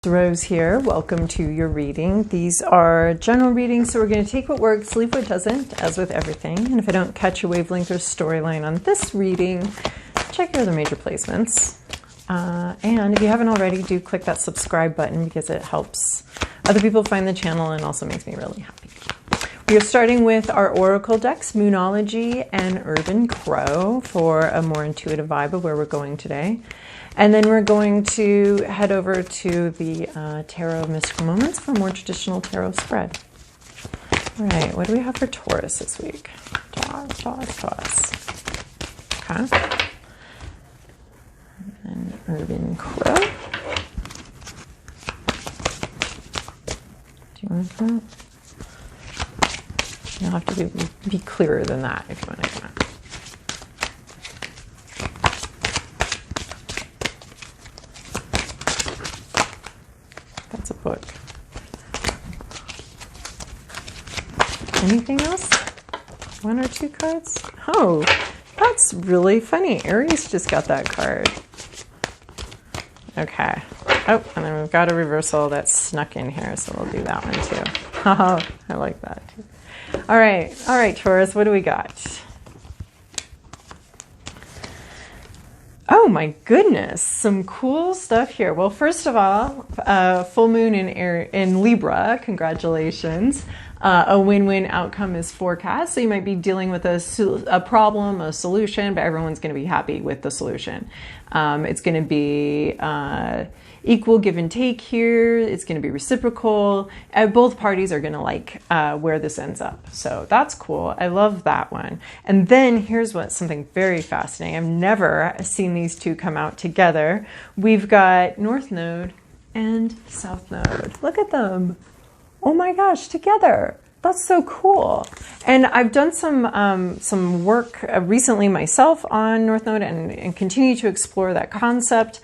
Rose here. Welcome to your reading. These are general readings, so we're going to take what works, leave what doesn't, as with everything. And if I don't catch your wavelength or storyline on this reading, check your other major placements. And if you haven't already, do click that subscribe button because it helps other people find the channel and also makes me really happy. We are starting with our oracle decks, Moonology and Urban Crow, for a more intuitive vibe of where we're going today. And then we're going to head over to the Tarot Mystical Moments for a more traditional tarot spread. All right, what do we have for Taurus this week? Taurus. Okay. And then Urban Crow. Do you want that? You'll have to be clearer than that if you want to come out. That's a book. Anything else? One or two cards? Oh, that's really funny. Aries just got that card. Okay. Oh, and then we've got a reversal that snuck in here, so we'll do that one too. Oh, I like that too. All right, Taurus, what do we got? Oh my goodness, some cool stuff here. Well, first of all, full moon in Libra, congratulations. A win-win outcome is forecast, so you might be dealing with a problem, a solution, but everyone's going to be happy with the solution. It's going to be equal give and take here. It's going to be reciprocal. Both parties are going to like where this ends up. So that's cool. I love that one. And then here's something very fascinating. I've never seen these two come out together. We've got North Node and South Node. Look at them. Oh my gosh, together. That's so cool. And I've done some work recently myself on North Node and continue to explore that concept.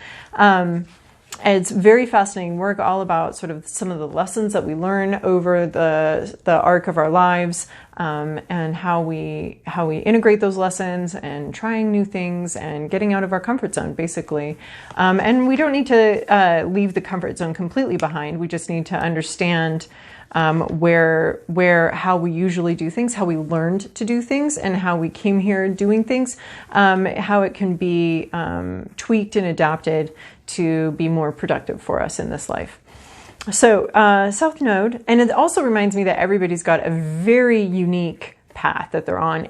It's very fascinating work, all about sort of some of the lessons that we learn over the arc of our lives, and how we integrate those lessons and trying new things and getting out of our comfort zone, basically. And we don't need to leave the comfort zone completely behind. We just need to understand how we usually do things, how we learned to do things, and how we came here doing things, how it can be tweaked and adapted to be more productive for us in this life. So South Node, and it also reminds me that everybody's got a very unique path that they're on,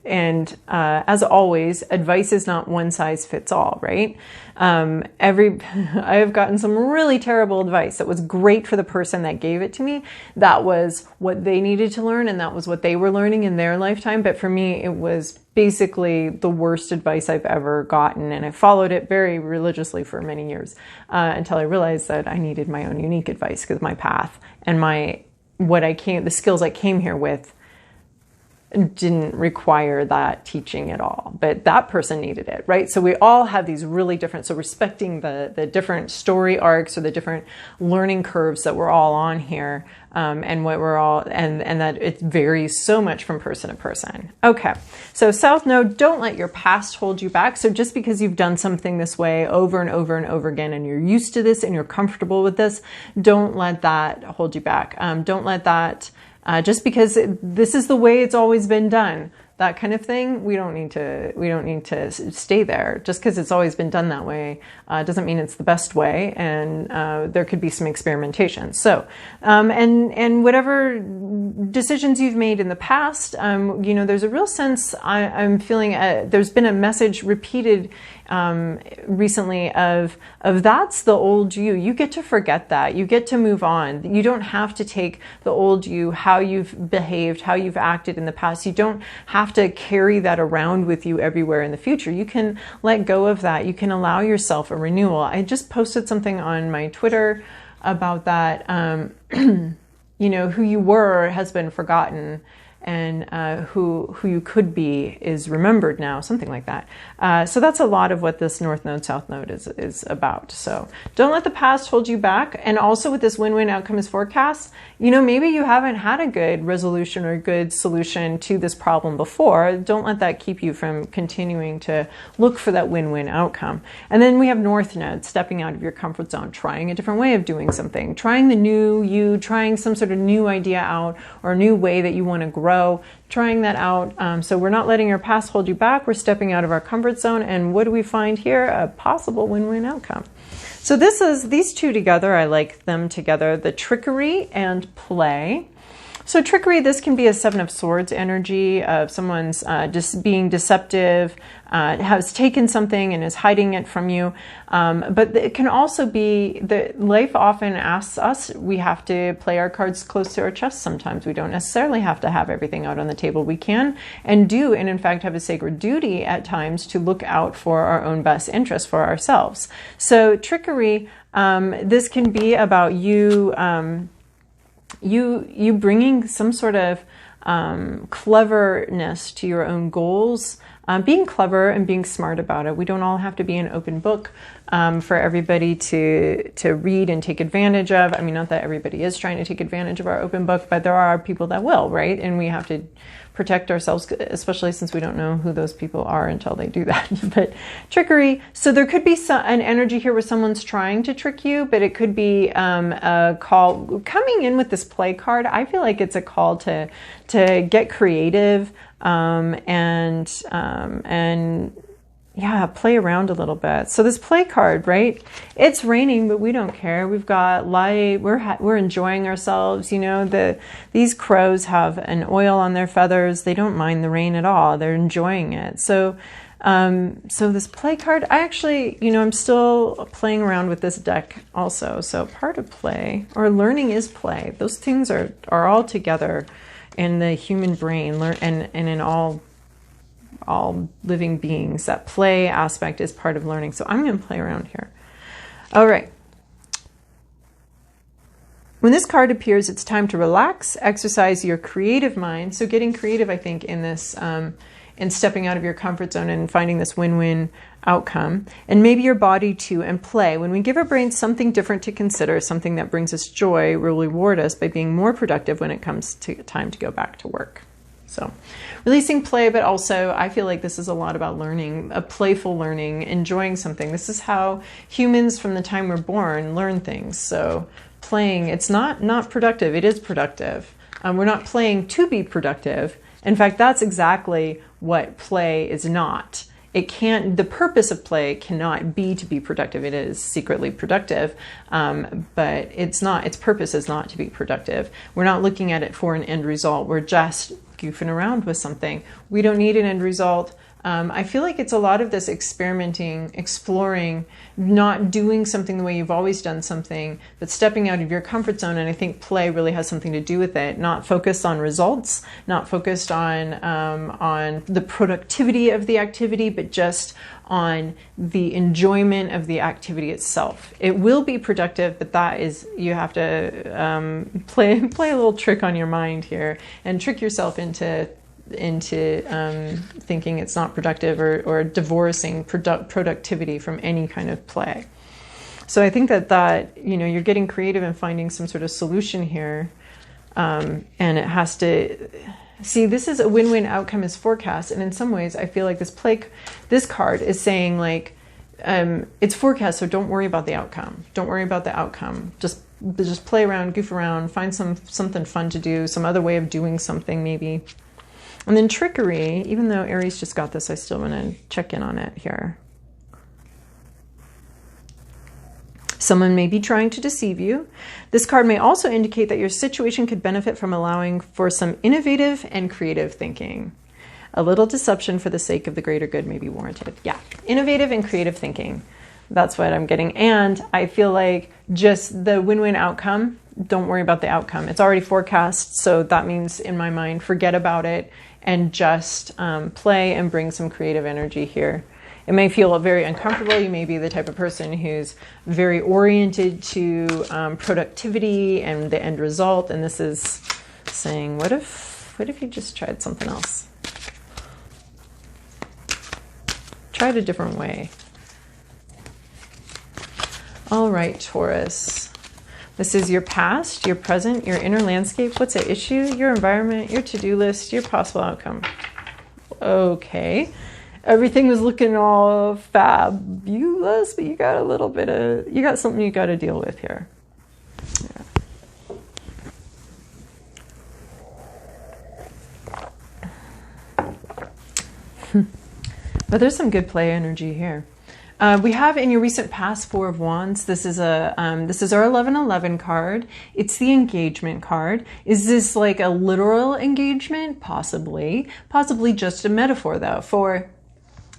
and as always, advice is not one size fits all, right? I have gotten some really terrible advice that was great for the person that gave it to me. That was what they needed to learn, and that was what they were learning in their lifetime. But for me, it was basically the worst advice I've ever gotten, and I followed it very religiously for many years until I realized that I needed my own unique advice, because my path and the skills I came here with didn't require that teaching at all, but that person needed it, right? So we all have these really different, so respecting the different story arcs or the different learning curves that we're all on here, and what we're all, and that it varies so much from person to person. Okay, so South Node, don't let your past hold you back. So just because you've done something this way over and over and over again, and you're used to this and you're comfortable with this, don't let that hold you back. Don't let that just because this is the way it's always been done, that kind of thing. We don't need to stay there. Just because it's always been done that way doesn't mean it's the best way, and there could be some experimentation. So, and whatever decisions you've made in the past, there's a real sense I'm feeling. There's been a message repeated recently of that's the old you. You get to forget that. You get to move on. You don't have to take the old you, how you've behaved, how you've acted in the past. You don't have to carry that around with you everywhere in the future. You can let go of that. You can allow yourself a renewal. I just posted something on my Twitter about that. Who you were has been forgotten, and who you could be is remembered now, something like that. So that's a lot of what this North Node, South Node is about. So don't let the past hold you back. And also with this win-win outcome is forecast, you know, maybe you haven't had a good resolution or good solution to this problem before. Don't let that keep you from continuing to look for that win-win outcome. And then we have North Node, stepping out of your comfort zone, trying a different way of doing something, trying the new you, trying some sort of new idea out or a new way that you want to grow, trying that out. So we're not letting our past hold you back. We're stepping out of our comfort zone. And what do we find here? A possible win-win outcome. So this is these two together. I like them together, the trickery and play. So trickery, this can be a Seven of Swords energy of someone's just being deceptive, has taken something and is hiding it from you. But it can also be that life often asks us, we have to play our cards close to our chest sometimes. We don't necessarily have to have everything out on the table. We can and do, and in fact have a sacred duty at times to look out for our own best interest for ourselves. So trickery, this can be about you... You bringing some sort of cleverness to your own goals, being clever and being smart about it. We don't all have to be an open book for everybody to read and take advantage of. I mean, not that everybody is trying to take advantage of our open book, but there are people that will, right? And we have to protect ourselves, especially since we don't know who those people are until they do that. But trickery, so there could be an energy here where someone's trying to trick you, but it could be a call coming in with this play card. I feel like it's a call to get creative and yeah, play around a little bit. So this play card, right? It's raining, but we don't care. We've got light. We're enjoying ourselves. You know, these crows have an oil on their feathers. They don't mind the rain at all. They're enjoying it. So, so this play card, I actually, you know, I'm still playing around with this deck also. So part of play or learning is play. Those things are all together in the human brain and in all living beings. That play aspect is part of learning. So I'm going to play around here. All right. When this card appears, it's time to relax, exercise your creative mind. So getting creative, I think, in this, in stepping out of your comfort zone and finding this win-win outcome, and maybe your body too, and play. When we give our brains something different to consider, something that brings us joy, will reward us by being more productive when it comes to time to go back to work. So releasing play, but also I feel like this is a lot about learning, a playful learning, enjoying something. This is how humans from the time we're born learn things. So playing, it's not productive. It is productive. We're not playing to be productive. In fact, that's exactly what play is not. It can't, the purpose of play cannot be to be productive. It is secretly productive, but it's not, its purpose is not to be productive. We're not looking at it for an end result. We're just goofing around with something. We don't need an end result. I feel like it's a lot of this experimenting, exploring, not doing something the way you've always done something, but stepping out of your comfort zone. And I think play really has something to do with it. Not focused on results, not focused on the productivity of the activity, but just on the enjoyment of the activity itself. It will be productive, but that is, you have to play a little trick on your mind here and trick yourself into thinking it's not productive or divorcing productivity from any kind of play. So I think that you know, you're getting creative and finding some sort of solution here, and it has to see, this is a win-win outcome is forecast, and in some ways I feel like this card is saying like it's forecast, so don't worry about the outcome. Don't worry about the outcome. Just play around, goof around, find something fun to do, some other way of doing something maybe. And then trickery, even though Aries just got this, I still want to check in on it here. Someone may be trying to deceive you. This card may also indicate that your situation could benefit from allowing for some innovative and creative thinking. A little deception for the sake of the greater good may be warranted. Yeah, innovative and creative thinking. That's what I'm getting. And I feel like just the win-win outcome, don't worry about the outcome. It's already forecast, so that means in my mind, forget about it and just play and bring some creative energy here. It may feel very uncomfortable. You may be the type of person who's very oriented to productivity and the end result. And this is saying, what if What if you just tried something else? Try it a different way. All right, Taurus. This is your past, your present, your inner landscape. What's at issue? Your environment, your to-do list, your possible outcome. Okay. Everything was looking all fabulous, but you got a little bit of, you got something you got to deal with here. Yeah. But there's some good play energy here. We have in your recent past 4 of Wands. This is our 1111 card. It's the engagement card. Is this like a literal engagement? Possibly. Possibly just a metaphor though for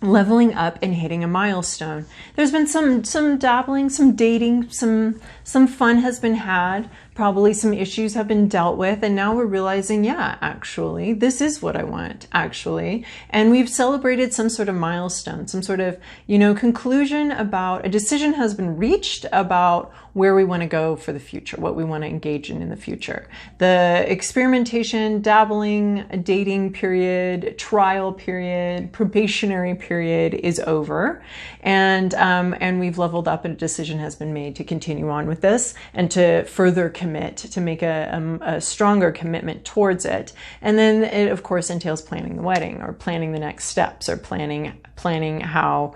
leveling up and hitting a milestone. There's been some dabbling, some dating, some fun has been had. Probably some issues have been dealt with, and now we're realizing, yeah, actually, this is what I want, actually. And we've celebrated some sort of milestone, some sort of, conclusion about, a decision has been reached about where we want to go for the future, what we want to engage in the future. The experimentation, dabbling, dating period, trial period, probationary period is over. And we've leveled up and a decision has been made to continue on with this and to further commit, to make a stronger commitment towards it. And then it, of course, entails planning the wedding or planning the next steps or planning how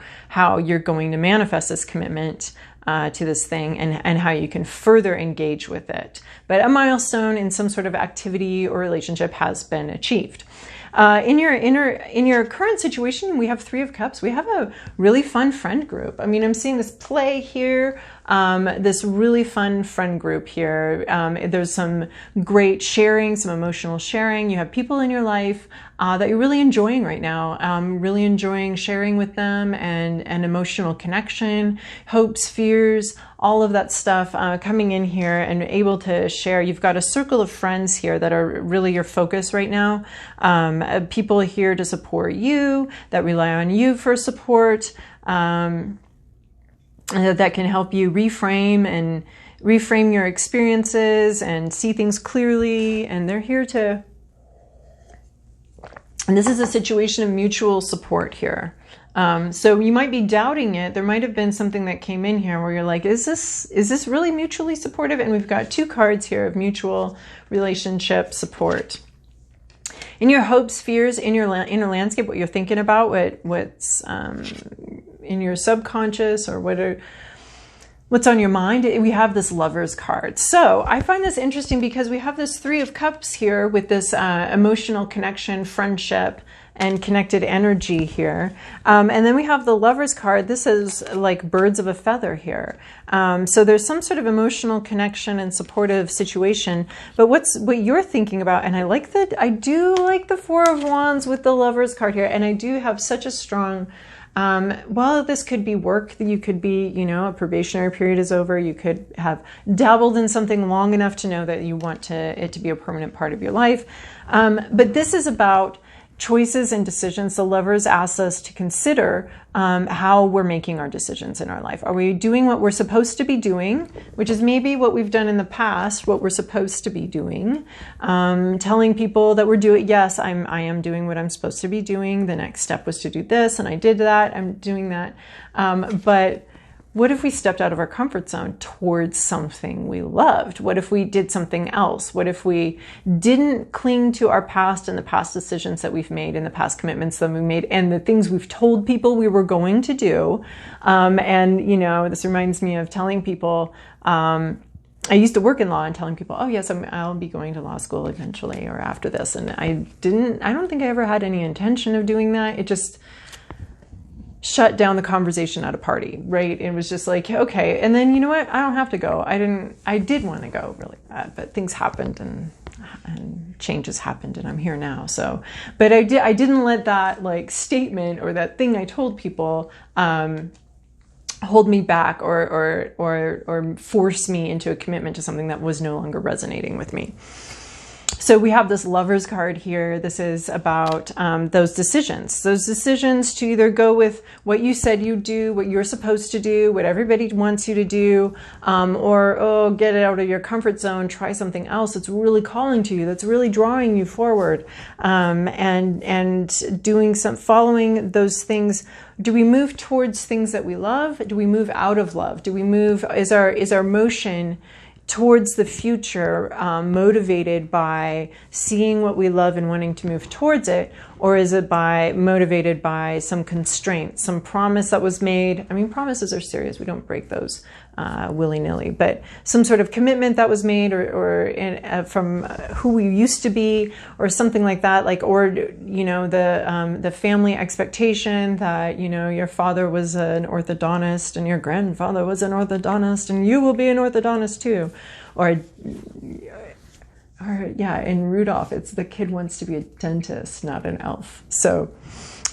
you're going to manifest this commitment to this thing and how you can further engage with it. But a milestone in some sort of activity or relationship has been achieved. In your current situation, we have 3 of Cups. We have a really fun friend group. I mean, I'm seeing this play here, this really fun friend group here. There's some great sharing, some emotional sharing. You have people in your life that you're really enjoying right now. Really enjoying sharing with them and emotional connection, hopes, fears, all of that stuff coming in here and able to share. You've got a circle of friends here that are really your focus right now. People here to support you, that rely on you for support, that can help you reframe your experiences and see things clearly. And they're here to, and this is a situation of mutual support here. So you might be doubting it. There might have been something that came in here where you're like, is this really mutually supportive? And we've got 2 cards here of mutual relationship support. In your hopes, fears, in your inner landscape, what you're thinking about, what's in your subconscious or what's on your mind, we have this Lover's card. So I find this interesting because we have this 3 of Cups here with this emotional connection, friendship, and connected energy here. And then we have the Lover's card. This is like birds of a feather here. So there's some sort of emotional connection and supportive situation. But what you're thinking about, and I do like the 4 of Wands with the Lover's card here, and I do have such a strong, well, this could be work. You could be, a probationary period is over. You could have dabbled in something long enough to know that you want it to be a permanent part of your life. But this is about choices and decisions. The Lovers asks us to consider how we're making our decisions in our life. Are we doing what we're supposed to be doing, which is maybe what we've done in the past, what we're supposed to be doing, telling people that we're doing, yes, I am doing what I'm supposed to be doing. The next step was to do this, and I did that. I'm doing that. But what if we stepped out of our comfort zone towards something we loved? What if we did something else? What if we didn't cling to our past and the past decisions that we've made and the past commitments that we made and the things we've told people we were going to do? This reminds me of telling people, I used to work in law and telling people, oh yes, I'll be going to law school eventually or after this. And I don't think I ever had any intention of doing that. It just shut down the conversation at a party, right? It was just like, okay. And then, you know what? I don't have to go. I did want to go really bad, but things happened and changes happened and I'm here now. So, but I didn't let that like statement or that thing I told people, hold me back or force me into a commitment to something that was no longer resonating with me. So we have this Lover's card here. This is about those decisions to either go with what you said you'd do, what you're supposed to do, what everybody wants you to do, or get it out of your comfort zone, try something else that's really calling to you, that's really drawing you forward, and doing following those things. Do we move towards things that we love? Do we move out of love? Do we move? Is our motion towards the future motivated by seeing what we love and wanting to move towards it, or is it motivated by some constraint, some promise that was made? I mean, promises are serious. We don't break those willy-nilly, but some sort of commitment that was made, or from who we used to be, or something like that. Or the family expectation that your father was an orthodontist and your grandfather was an orthodontist and you will be an orthodontist too, or in Rudolph, it's the kid wants to be a dentist, not an elf. So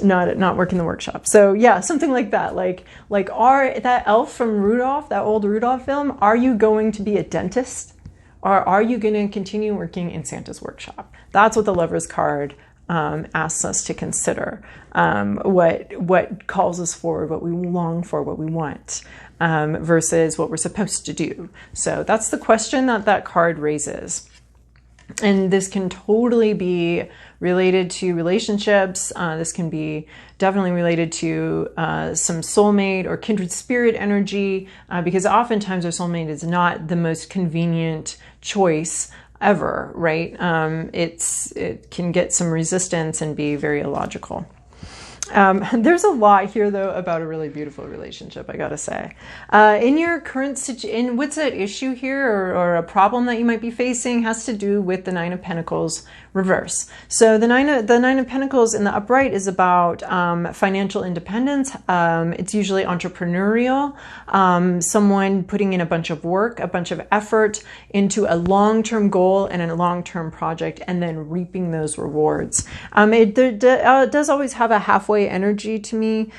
not working the workshop. So yeah, something like that. That elf from Rudolph, that old Rudolph film, are you going to be a dentist? Or are you going to continue working in Santa's workshop? That's what the Lover's card asks us to consider. What calls us forward, what we long for, what we want, versus what we're supposed to do. So that's the question that card raises. And this can totally be related to relationships. This can be definitely related to some soulmate or kindred spirit energy, because oftentimes our soulmate is not the most convenient choice ever, right? It can get some resistance and be very illogical. There's a lot here, though, about a really beautiful relationship, I gotta say. In your current situation, what's that issue here, or a problem that you might be facing, has to do with the Nine of Pentacles reverse. So the Nine of Pentacles in the upright is about financial independence. It's usually entrepreneurial, someone putting in a bunch of work, a bunch of effort into a long-term goal and a long-term project, and then reaping those rewards. It does always have a halfway energy to me.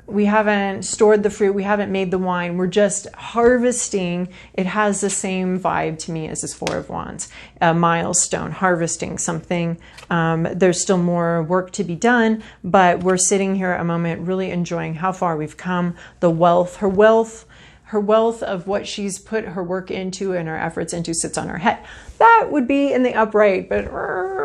We haven't stored the fruit. We haven't made the wine. We're just harvesting. It has the same vibe to me as this Four of Wands, a milestone, harvesting something. There's still more work to be done, but we're sitting here a moment really enjoying how far we've come. The wealth, her wealth of what she's put her work into and her efforts into sits on her head. That would be in the upright, but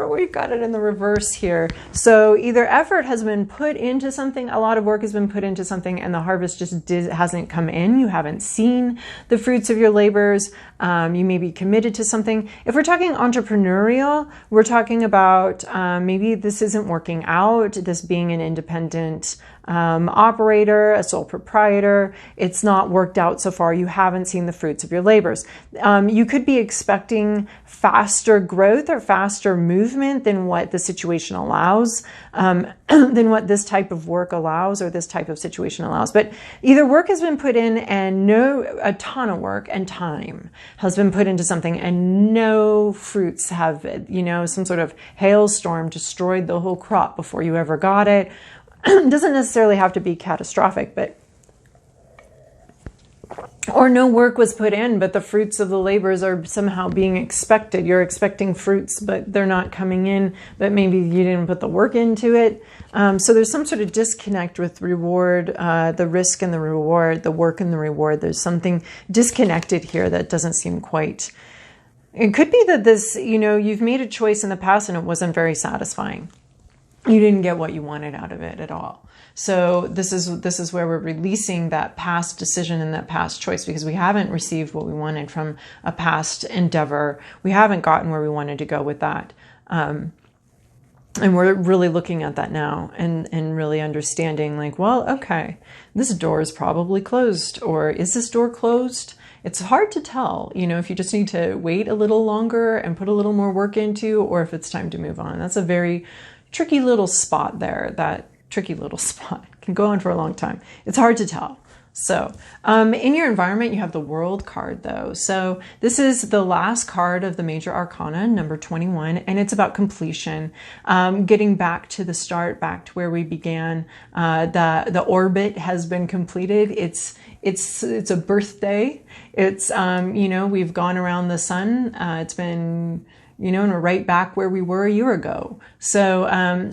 we've got it in the reverse here. So either effort has been put into something, a lot of work has been put into something, and the harvest just hasn't come in. You haven't seen the fruits of your labors. You may be committed to something. If we're talking entrepreneurial, we're talking about maybe this isn't working out, this being an independent operator, a sole proprietor. It's not worked out so far. You haven't seen the fruits of your labors. You could be expecting faster growth or faster movement than what the situation allows, than what this type of work allows or this type of situation allows. But either work has been put in and a ton of work and time has been put into something and no fruits have, some sort of hailstorm destroyed the whole crop before you ever got it. It doesn't necessarily have to be catastrophic, or no work was put in, but the fruits of the labors are somehow being expected. You're expecting fruits, but they're not coming in, but maybe you didn't put the work into it. So there's some sort of disconnect with reward, the risk and the reward, the work and the reward. There's something disconnected here that doesn't seem quite... It could be that this, you've made a choice in the past and it wasn't very satisfying. You didn't get what you wanted out of it at all. So this is where we're releasing that past decision and that past choice, because we haven't received what we wanted from a past endeavor. We haven't gotten where we wanted to go with that. And we're really looking at that now and really understanding, okay, this door is probably closed, or is this door closed? It's hard to tell, if you just need to wait a little longer and put a little more work into, or if it's time to move on. That's a very tricky little spot there. That tricky little spot can go on for a long time. It's hard to tell. So in your environment, you have the World card, though. So this is the last card of the major arcana, number 21, and it's about completion, getting back to the start, back to where we began. The orbit has been completed. It's a birthday. It's we've gone around the sun. It's been, and we're right back where we were a year ago. So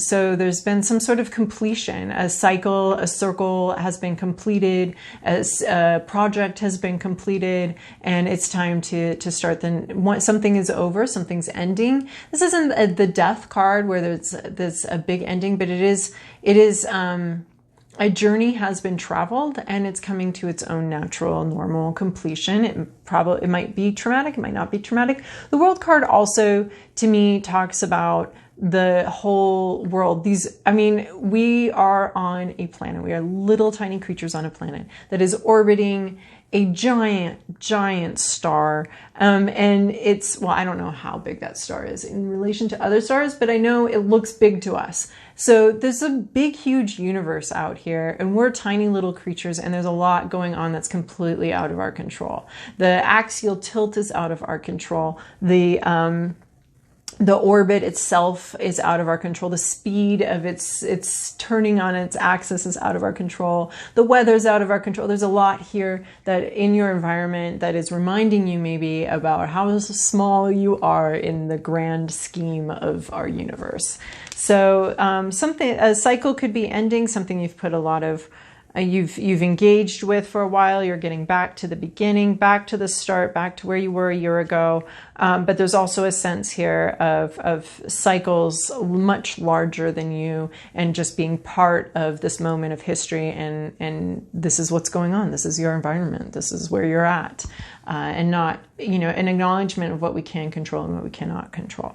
there's been some sort of completion. A cycle, a circle has been completed, a project has been completed, and it's time to start. Something is over, something's ending. This isn't the death card where there's a big ending, but it is a journey has been traveled and it's coming to its own natural, normal completion. It might be traumatic, it might not be traumatic. The World card also, to me, talks about the whole world. We are on a planet. We are little tiny creatures on a planet that is orbiting a giant star. And I don't know how big that star is in relation to other stars, but I know it looks big to us. So there's a big, huge universe out here, and we're tiny little creatures, and there's a lot going on that's completely out of our control. The axial tilt is out of our control. The orbit itself is out of our control. The speed of its turning on its axis is out of our control. The weather's out of our control. There's a lot here that in your environment that is reminding you maybe about how small you are in the grand scheme of our universe. So a cycle could be ending, something you've put a lot of you've engaged with for a while. You're getting back to the beginning, back to the start, back to where you were a year ago. But there's also a sense here of cycles much larger than you, and just being part of this moment of history. And this is what's going on. This is your environment. This is where you're at, and not an acknowledgement of what we can control and what we cannot control.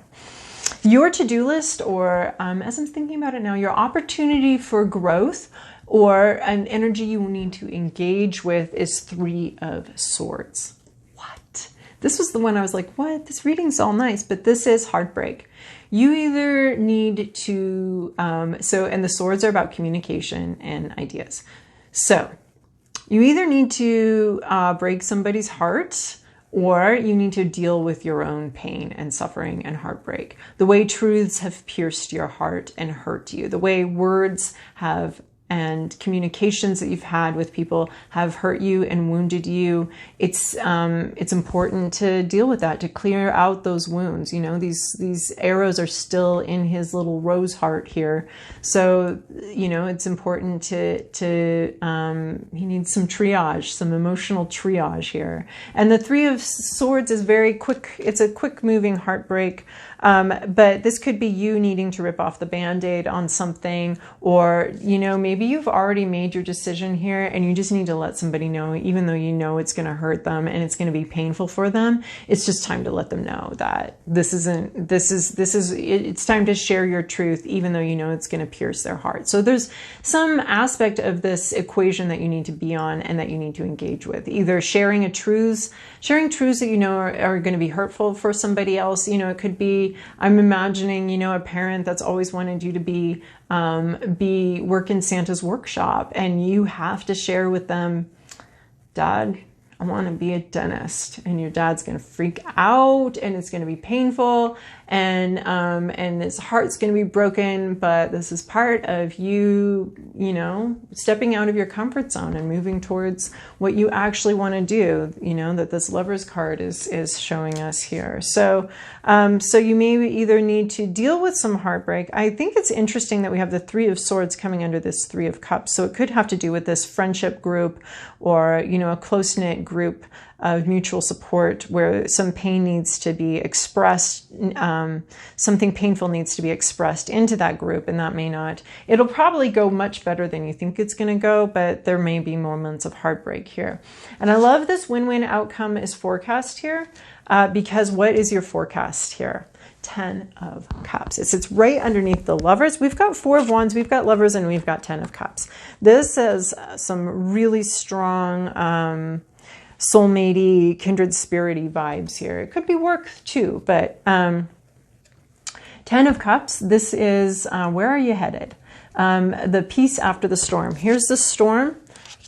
Your to-do list, or as I'm thinking about it now, your opportunity for growth, or an energy you need to engage with, is 3 of Swords. What? This was the one I was like, what? This reading's all nice, but this is heartbreak. You either need to, and the swords are about communication and ideas. So you either need to break somebody's heart, or you need to deal with your own pain and suffering and heartbreak. The way truths have pierced your heart and hurt you, the way words have and communications that you've had with people have hurt you and wounded you. It's important to deal with that, to clear out those wounds. These arrows are still in his little rose heart here. So, it's important to he needs some triage, some emotional triage here. And the 3 of Swords is very quick. It's a quick moving heartbreak. But this could be you needing to rip off the Band-Aid on something, or, maybe you've already made your decision here and you just need to let somebody know, even though it's going to hurt them and it's going to be painful for them. It's just time to let them know that it's time to share your truth, even though it's going to pierce their heart. So there's some aspect of this equation that you need to be on and that you need to engage with, either sharing truths that are going to be hurtful for somebody else. It could be, I'm imagining, a parent that's always wanted you to be work in Santa's workshop, and you have to share with them, Dad, I want to be a dentist, and your dad's going to freak out, and it's going to be painful, and his heart's going to be broken. But this is part of you, stepping out of your comfort zone and moving towards what you actually want to do. That this Lover's card is showing us here. So you may either need to deal with some heartbreak. I think it's interesting that we have the 3 of Swords coming under this 3 of Cups. So it could have to do with this friendship group, or a close-knit group of mutual support where some pain needs to be expressed, something painful needs to be expressed into that group, and that may not. It'll probably go much better than you think it's going to go, but there may be moments of heartbreak here. And I love this win-win outcome is forecast here, because what is your forecast here? 10 of Cups. It sits right underneath the Lovers. We've got 4 of Wands, we've got Lovers, and we've got 10 of Cups. This has some really strong soulmatey, kindred spirity vibes here. It could be work too, but 10 of Cups, this is where are you headed? The peace after the storm. Here's the storm.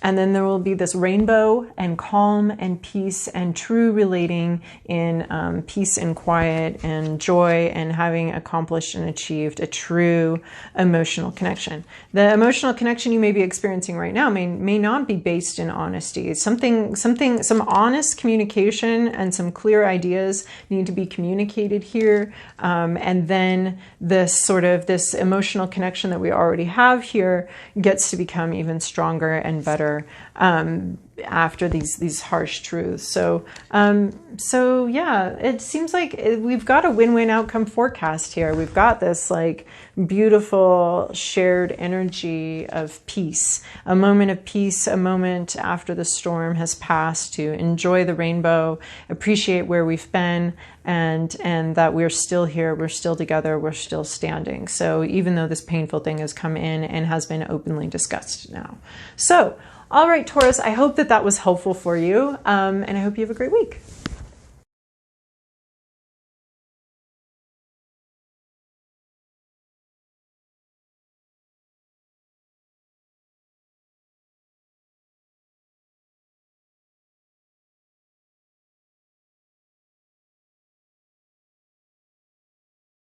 And then there will be this rainbow and calm and peace and true relating in peace and quiet and joy and having accomplished and achieved a true emotional connection. The emotional connection you may be experiencing right now may not be based in honesty. Some honest communication and some clear ideas need to be communicated here. And then this emotional connection that we already have here gets to become even stronger and better after these harsh truths. So yeah, it seems like we've got a win-win outcome forecast here. We've got this like beautiful shared energy of peace, a moment of peace, a moment after the storm has passed to enjoy the rainbow, appreciate where we've been, and that we're still here, we're still together, we're still standing. So even though this painful thing has come in and has been openly discussed now. So, all right, Taurus, I hope that was helpful for you, and I hope you have a great week.